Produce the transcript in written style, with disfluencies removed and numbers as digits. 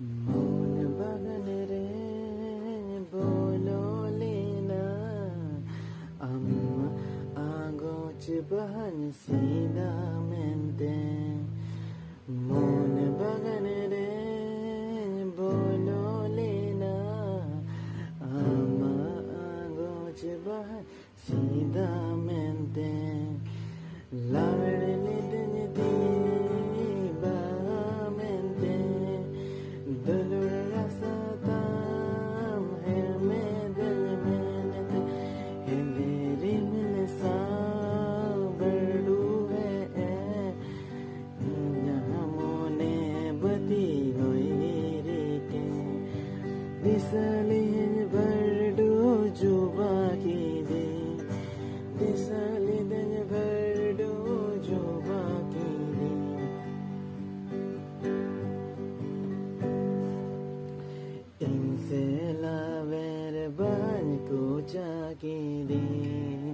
मौन बगन रे बोलोलेना amma agoch bahan sida mente mon bagan re bololena amma agoch bahan sida mente ladne dne di ba mente dolor rasatam hai mein dil mein है मेरी मिलसा बड़ू है यहाँ मोने बती होई रे के दिसली बड़ू जो बाकी दे दिसली दिन बड़ू जो बाकी दे इनसे लावेर बन को जाकी दे